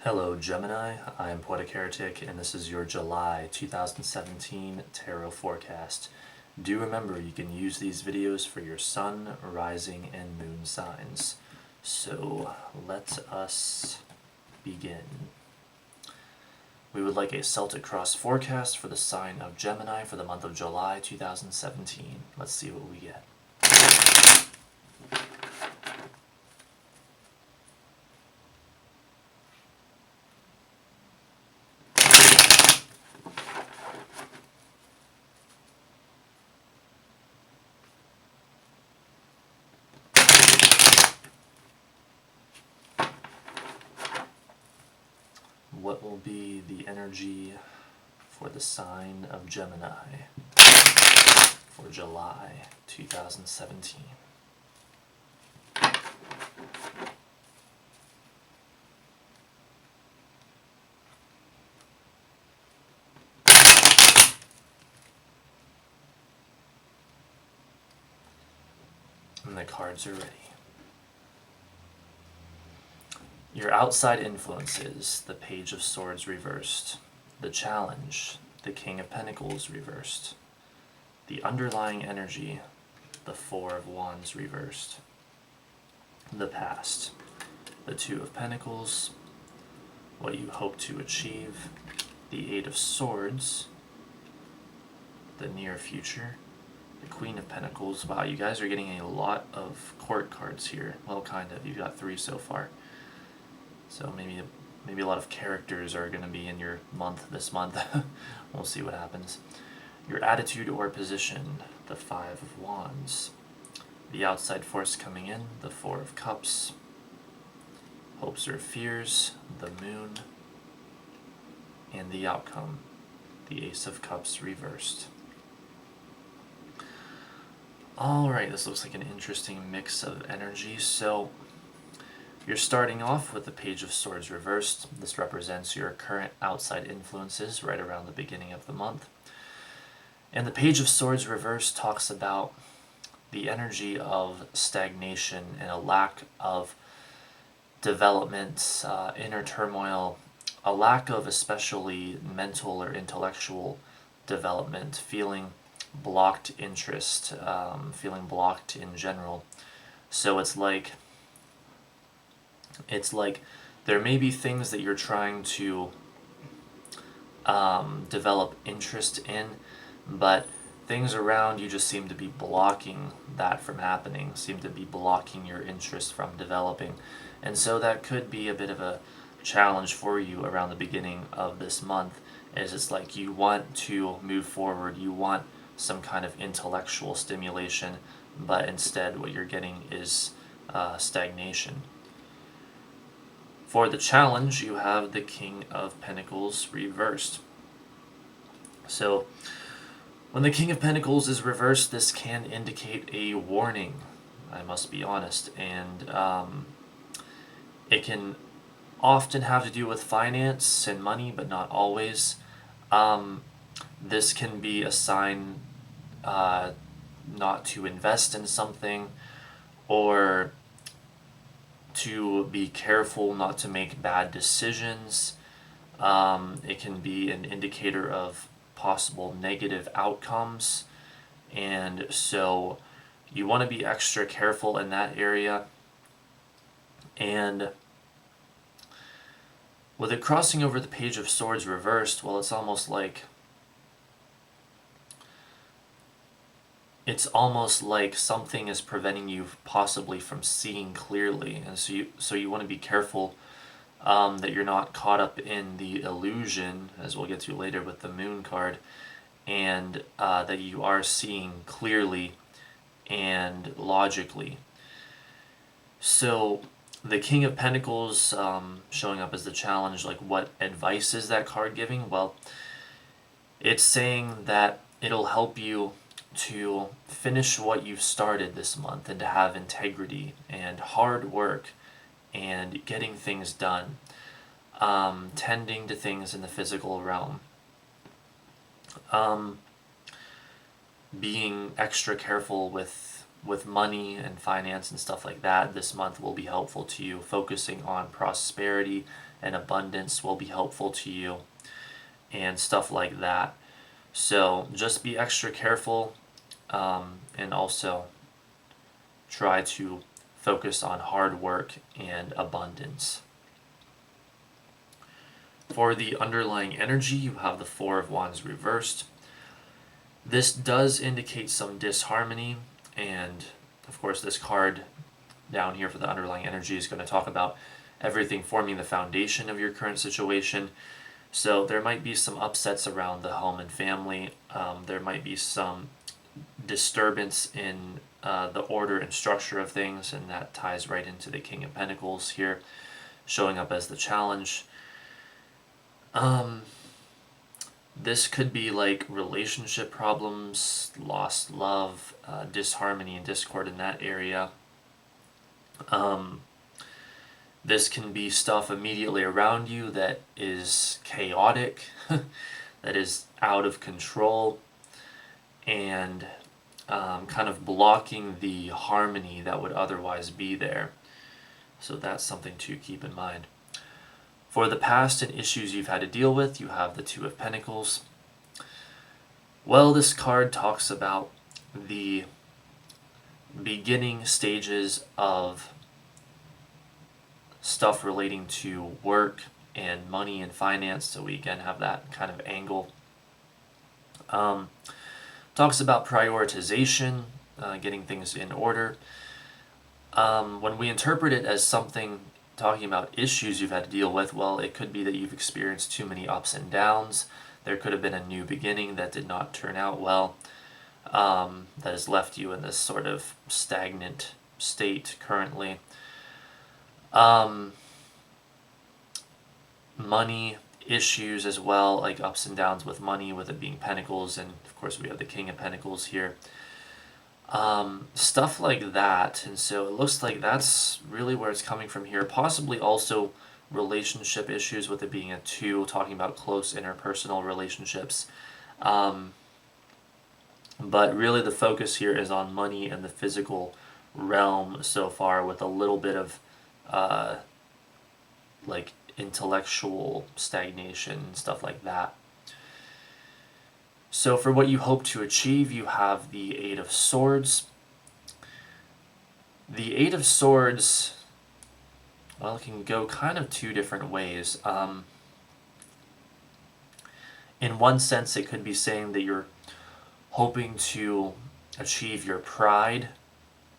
Hello Gemini, I am Poetic Heretic and this is your July 2017 Tarot Forecast. Do remember you can use these videos for your sun, rising, and moon signs. So let us begin. We would like a Celtic Cross forecast for the sign of Gemini for the month of July 2017. Let's see what we get. What will be the energy for the sign of Gemini for July 2017? And the cards are ready. Your outside influences, the Page of Swords reversed. The challenge, the King of Pentacles reversed. The underlying energy, the Four of Wands reversed. The past, the Two of Pentacles, what you hope to achieve, the Eight of Swords, the near future, the Queen of Pentacles. Wow, you guys are getting a lot of court cards here. Well, kind of. You've got 3 so far. So maybe a lot of characters are going to be in your month this month. We'll see what happens. Your attitude or position, the Five of Wands. The outside force coming in, the Four of Cups. Hopes or fears, the Moon. And the outcome, the Ace of Cups reversed. Alright, this looks like an interesting mix of energy. So you're starting off with the Page of Swords reversed. This represents your current outside influences right around the beginning of the month. And the Page of Swords reversed talks about the energy of stagnation and a lack of development, inner turmoil, a lack of especially mental or intellectual development, feeling blocked interest, feeling blocked in general. So it's like there may be things that you're trying to develop interest in, but things around you just seem to be blocking that from happening, seem to be blocking your interest from developing. And so that could be a bit of a challenge for you around the beginning of this month, as it's like you want to move forward, you want some kind of intellectual stimulation, but instead what you're getting is stagnation. For the challenge, you have the King of Pentacles reversed. So when the King of Pentacles is reversed, this can indicate a warning, I must be honest, and it can often have to do with finance and money, but not always. This can be a sign not to invest in something, or to be careful not to make bad decisions. It can be an indicator of possible negative outcomes, and so you want to be extra careful in that area. And with it crossing over the Page of Swords reversed, well, it's almost like something is preventing you possibly from seeing clearly, and so you want to be careful that you're not caught up in the illusion, as we'll get to later with the Moon card, and that you are seeing clearly and logically. So the King of Pentacles showing up as the challenge, like what advice is that card giving? Well, it's saying that it'll help you to finish what you've started this month and to have integrity and hard work and getting things done, tending to things in the physical realm, being extra careful with money and finance and stuff like that this month will be helpful to you, focusing on prosperity and abundance will be helpful to you, and stuff like that. So just be extra careful, and also try to focus on hard work and abundance. For the underlying energy, you have the Four of Wands reversed. This does indicate some disharmony, and of course this card down here for the underlying energy is going to talk about everything forming the foundation of your current situation. So there might be some upsets around the home and family. There might be some disturbance in the order and structure of things, and that ties right into the King of Pentacles here, showing up as the challenge. This could be like relationship problems, lost love, disharmony and discord in that area. This can be stuff immediately around you that is chaotic, that is out of control, and kind of blocking the harmony that would otherwise be there. So that's something to keep in mind. For the past and issues you've had to deal with, you have the Two of Pentacles. Well, this card talks about the beginning stages of stuff relating to work and money and finance, so we again have that kind of angle. Talks about prioritization, getting things in order. When we interpret it as something talking about issues you've had to deal with, well, it could be that you've experienced too many ups and downs. There could have been a new beginning that did not turn out well, that has left you in this sort of stagnant state currently. Money issues as well, like ups and downs with money, with it being Pentacles, and of course we have the King of Pentacles here. Stuff like that, and so it looks like that's really where it's coming from here. Possibly also relationship issues, with it being a 2, talking about close interpersonal relationships. But really the focus here is on money and the physical realm so far, with a little bit of like intellectual stagnation and stuff like that. So for what you hope to achieve, you have the Eight of Swords. The Eight of Swords, well, it can go kind of two different ways. In one sense, it could be saying that you're hoping to achieve your pride,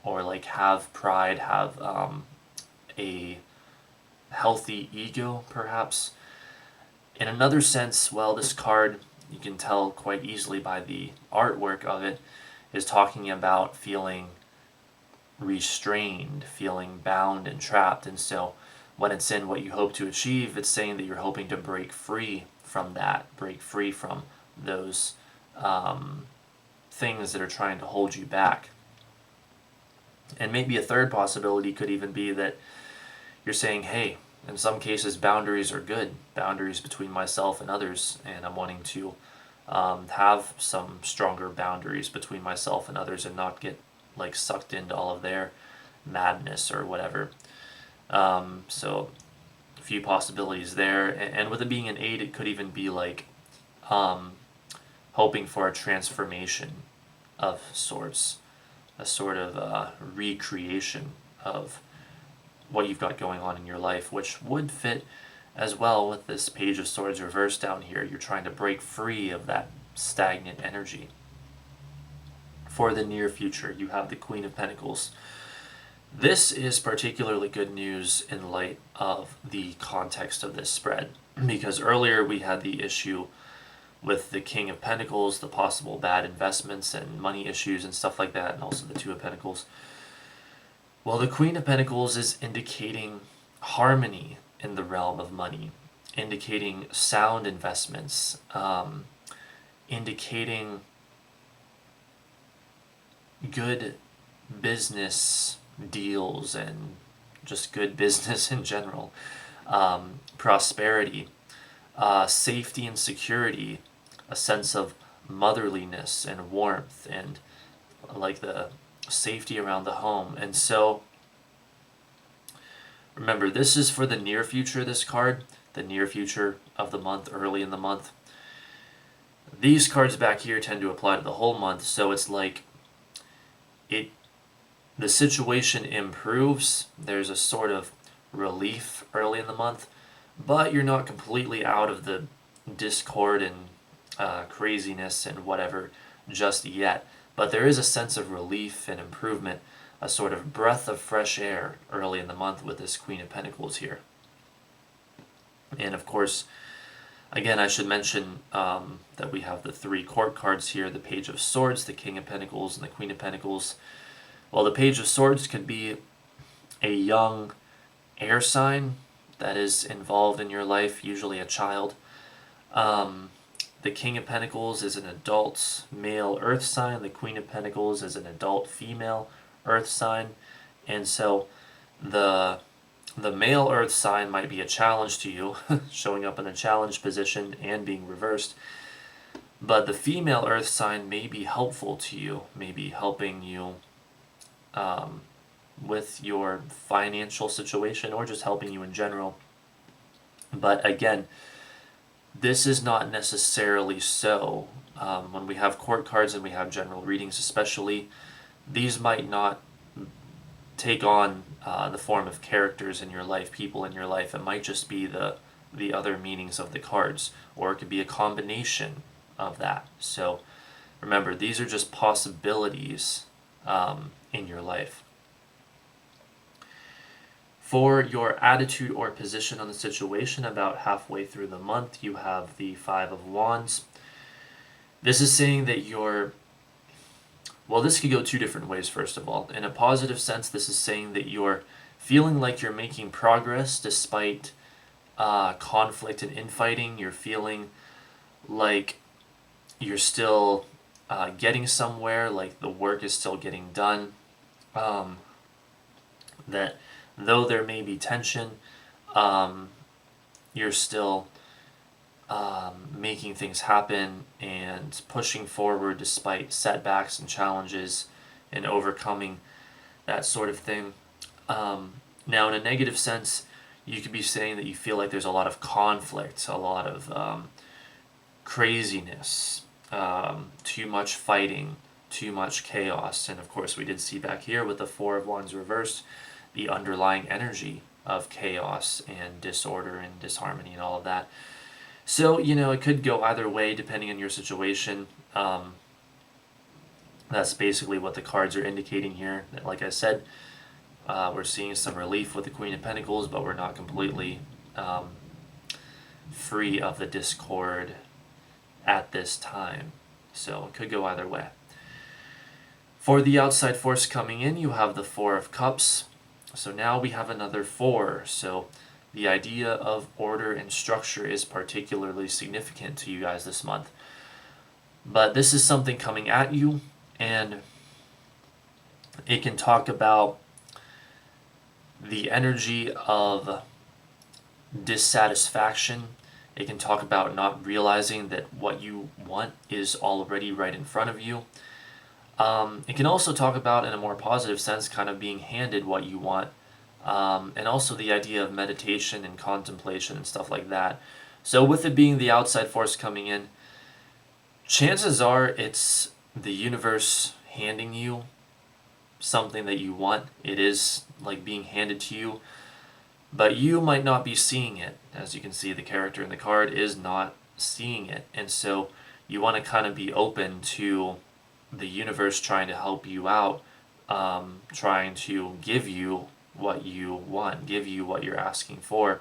or like have pride, have a healthy ego, perhaps. In another sense, well, this card, you can tell quite easily by the artwork of it, is talking about feeling restrained, feeling bound and trapped. And so when it's in what you hope to achieve, it's saying that you're hoping to break free from that, break free from those things that are trying to hold you back. And maybe a third possibility could even be that you're saying, hey, in some cases boundaries are good, boundaries between myself and others, and I'm wanting to have some stronger boundaries between myself and others and not get like sucked into all of their madness or whatever. So a few possibilities there, and with it being an 8, it could even be like hoping for a transformation of sorts, a sort of recreation of what you've got going on in your life, which would fit as well with this Page of Swords reversed down here. You're trying to break free of that stagnant energy. For the near future, you have the Queen of Pentacles. This is particularly good news in light of the context of this spread, because earlier we had the issue with the King of Pentacles, the possible bad investments and money issues and stuff like that, and also the Two of Pentacles. Well, the Queen of Pentacles is indicating harmony in the realm of money, indicating sound investments, indicating good business deals and just good business in general, prosperity, safety and security, a sense of motherliness and warmth, and like the safety around the home. And so Remember, this is for the near future, this card, the near future of the month, early in the month. These cards back here tend to apply to the whole month, so it's like the situation improves. There's a sort of relief early in the month, but you're not completely out of the discord and craziness and whatever just yet. But there is a sense of relief and improvement, a sort of breath of fresh air early in the month with this Queen of Pentacles here. And of course, again, I should mention that we have the 3 court cards here, the Page of Swords, the King of Pentacles, and the Queen of Pentacles. Well, the Page of Swords could be a young air sign that is involved in your life, usually a child. The King of Pentacles is an adult male earth sign. The Queen of Pentacles is an adult female earth sign. And so the male earth sign might be a challenge to you, showing up in a challenge position and being reversed. But the female earth sign may be helpful to you, maybe helping you with your financial situation or just helping you in general. But again, this is not necessarily so. When we have court cards and we have general readings especially, these might not take on the form of characters in your life, people in your life. It might just be the other meanings of the cards, or it could be a combination of that. So remember, these are just possibilities in your life. For your attitude or position on the situation, about halfway through the month, you have the 5 of Wands. This is saying that well, this could go 2 different ways, first of all. In a positive sense, this is saying that you're feeling like you're making progress despite conflict and infighting. You're feeling like you're still getting somewhere, like the work is still getting done. That though there may be tension, you're still making things happen and pushing forward despite setbacks and challenges and overcoming that sort of thing. Now, in a negative sense, you could be saying that you feel like there's a lot of conflict, a lot of craziness, too much fighting, too much chaos. And of course, we did see back here with the 4 of Wands reversed, the underlying energy of chaos and disorder and disharmony and all of that. So, it could go either way depending on your situation. That's basically what the cards are indicating here. Like I said, we're seeing some relief with the Queen of Pentacles, but we're not completely free of the discord at this time. So it could go either way. For the outside force coming in, you have the 4 of Cups. So now we have another 4. So the idea of order and structure is particularly significant to you guys this month. But this is something coming at you, and it can talk about the energy of dissatisfaction. It can talk about not realizing that what you want is already right in front of you. It can also talk about, in a more positive sense, kind of being handed what you want. And also the idea of meditation and contemplation and stuff like that. So with it being the outside force coming in, chances are it's the universe handing you something that you want. It is like being handed to you, but you might not be seeing it. As you can see, the character in the card is not seeing it. And so you want to kind of be open to the universe trying to help you out, trying to give you what you want, give you what you're asking for.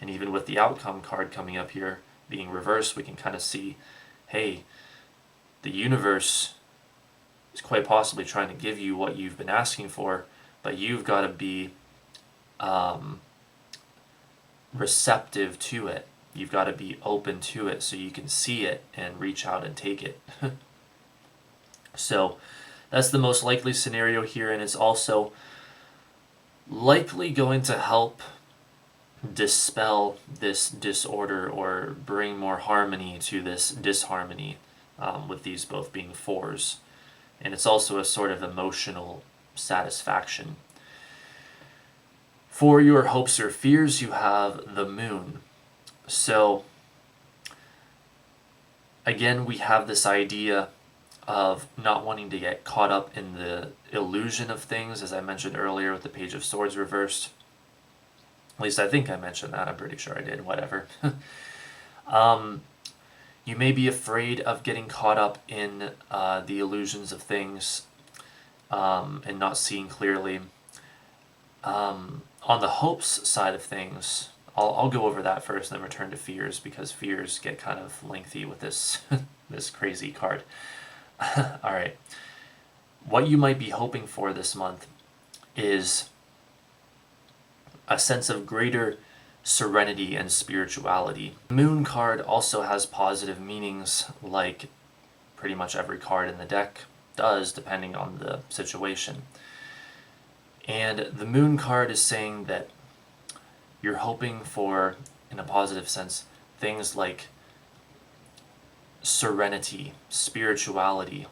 And even with the outcome card coming up here being reversed, we can kind of see, hey, the universe is quite possibly trying to give you what you've been asking for, but you've got to be receptive to it. You've got to be open to it so you can see it and reach out and take it. So that's the most likely scenario here, and it's also likely going to help dispel this disorder or bring more harmony to this disharmony, with these both being 4s. And it's also a sort of emotional satisfaction. For your hopes or fears, you have the moon. So again, we have this idea of not wanting to get caught up in the illusion of things, as I mentioned earlier with the Page of Swords reversed. At least I think I mentioned that. I'm pretty sure I did. Whatever. You may be afraid of getting caught up in the illusions of things and not seeing clearly. On the hopes side of things, I'll go over that first and then return to fears, because fears get kind of lengthy with this this crazy card. All right. What you might be hoping for this month is a sense of greater serenity and spirituality. The Moon card also has positive meanings, like pretty much every card in the deck does, depending on the situation. And the Moon card is saying that you're hoping for, in a positive sense, things like serenity, spirituality,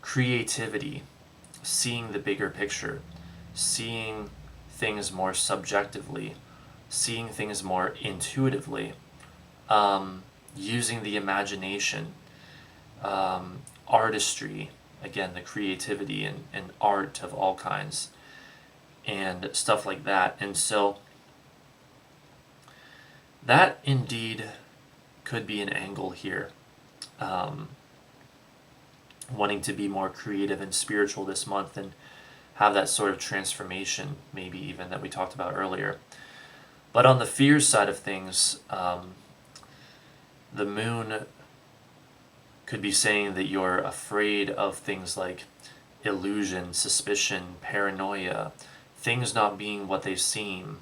creativity, seeing the bigger picture, seeing things more subjectively, seeing things more intuitively, using the imagination, artistry, again, the creativity and art of all kinds, and stuff like that. And so that indeed could be an angle here. Wanting to be more creative and spiritual this month and have that sort of transformation, maybe even that we talked about earlier. But on the fears side of things, the moon could be saying that you're afraid of things like illusion, suspicion, paranoia, things not being what they seem,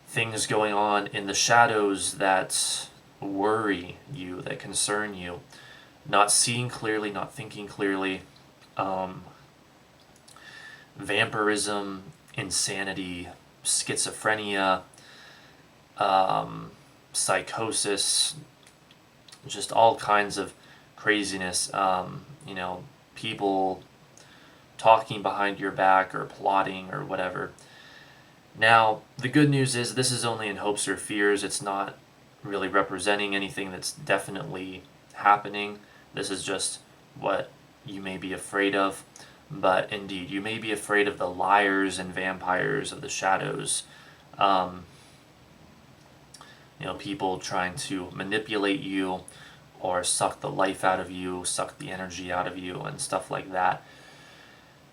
things going on in the shadows that worry you, that concern you, not seeing clearly, not thinking clearly, vampirism, insanity, schizophrenia, psychosis, just all kinds of craziness, people talking behind your back or plotting or whatever. Now, the good news is this is only in hopes or fears. It's not really representing anything that's definitely happening. This is just what you may be afraid of. But indeed, you may be afraid of the liars and vampires of the shadows. People trying to manipulate you or suck the life out of you, suck the energy out of you, and stuff like that.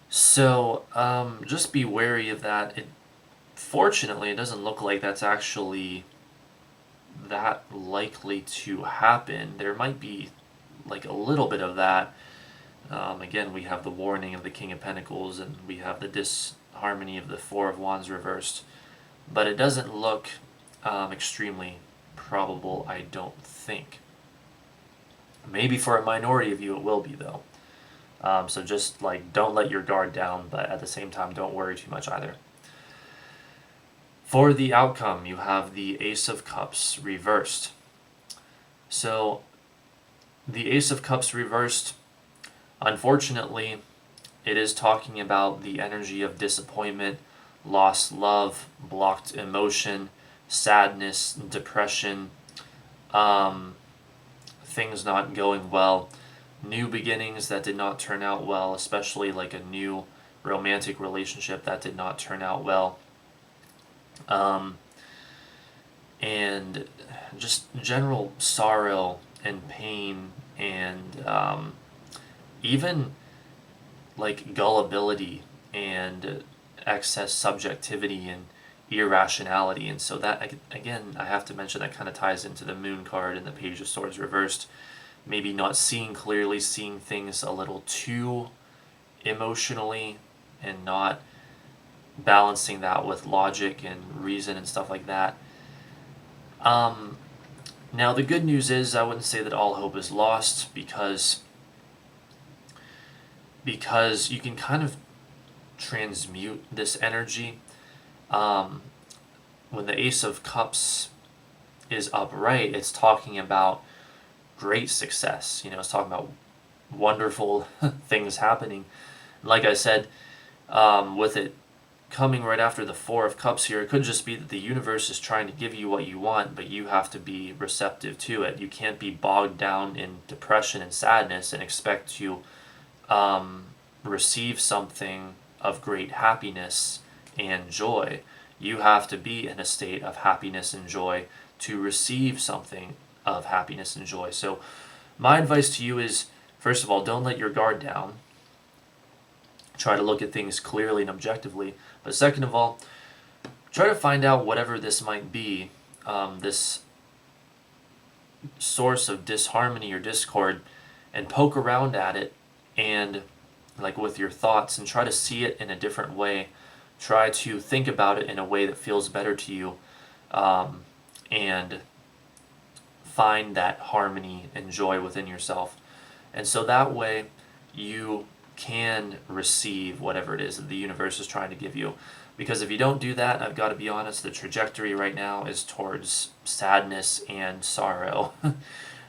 So just be wary of that. Fortunately, it doesn't look like that's actually that likely to happen. There might be like a little bit of that. Again, we have the warning of the King of Pentacles, and we have the disharmony of the Four of Wands reversed. But it doesn't look extremely probable, I don't think. Maybe for a minority of you it will be, though. So just don't let your guard down, but at the same time don't worry too much either. For the outcome, you have the Ace of Cups reversed. So the Ace of Cups reversed, unfortunately, it is talking about the energy of disappointment, lost love, blocked emotion, sadness, depression, things not going well, new beginnings that did not turn out well, especially like a new romantic relationship that did not turn out well. And just general sorrow and pain and even like gullibility and excess subjectivity and irrationality. And so that, again, I have to mention that kind of ties into the Moon card and the Page of Swords reversed. Maybe not seeing clearly, seeing things a little too emotionally and not balancing that with logic and reason and stuff like that. Now the good news is I wouldn't say that all hope is lost, because you can kind of transmute this energy. When the Ace of Cups is upright, it's talking about great success. It's talking about wonderful things happening. Like I said, with it coming right after the Four of Cups here, it could just be that the universe is trying to give you what you want, but you have to be receptive to it. You can't be bogged down in depression and sadness and expect to receive something of great happiness and joy. You have to be in a state of happiness and joy to receive something of happiness and joy. So my advice to you is, first of all, don't let your guard down. Try to look at things clearly and objectively. But second of all, try to find out whatever this might be, this source of disharmony or discord, and poke around at it, and like with your thoughts, and try to see it in a different way. Try to think about it in a way that feels better to you, and find that harmony and joy within yourself. And so that way you can receive whatever it is that the universe is trying to give you. Because if you don't do that, I've got to be honest, the trajectory right now is towards sadness and sorrow.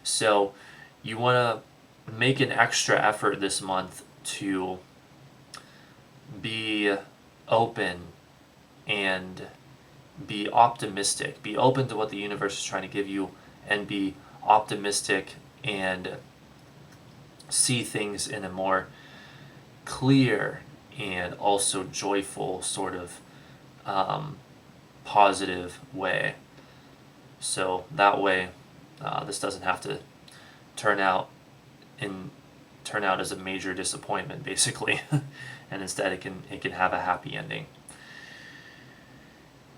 So you want to make an extra effort this month to be open and be optimistic. Be open to what the universe is trying to give you, and be optimistic and see things in a more clear and also joyful sort of positive way. So that way this doesn't have to turn out as a major disappointment, basically. And instead it can have a happy ending.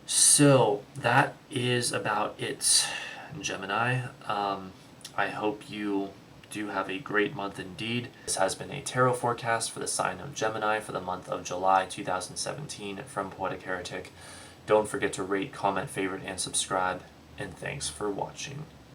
So that is about it, Gemini. I hope you do have a great month indeed. This has been a tarot forecast for the sign of Gemini for the month of July 2017 from Poetic Heretic. Don't forget to rate, comment, favorite, and subscribe, and thanks for watching.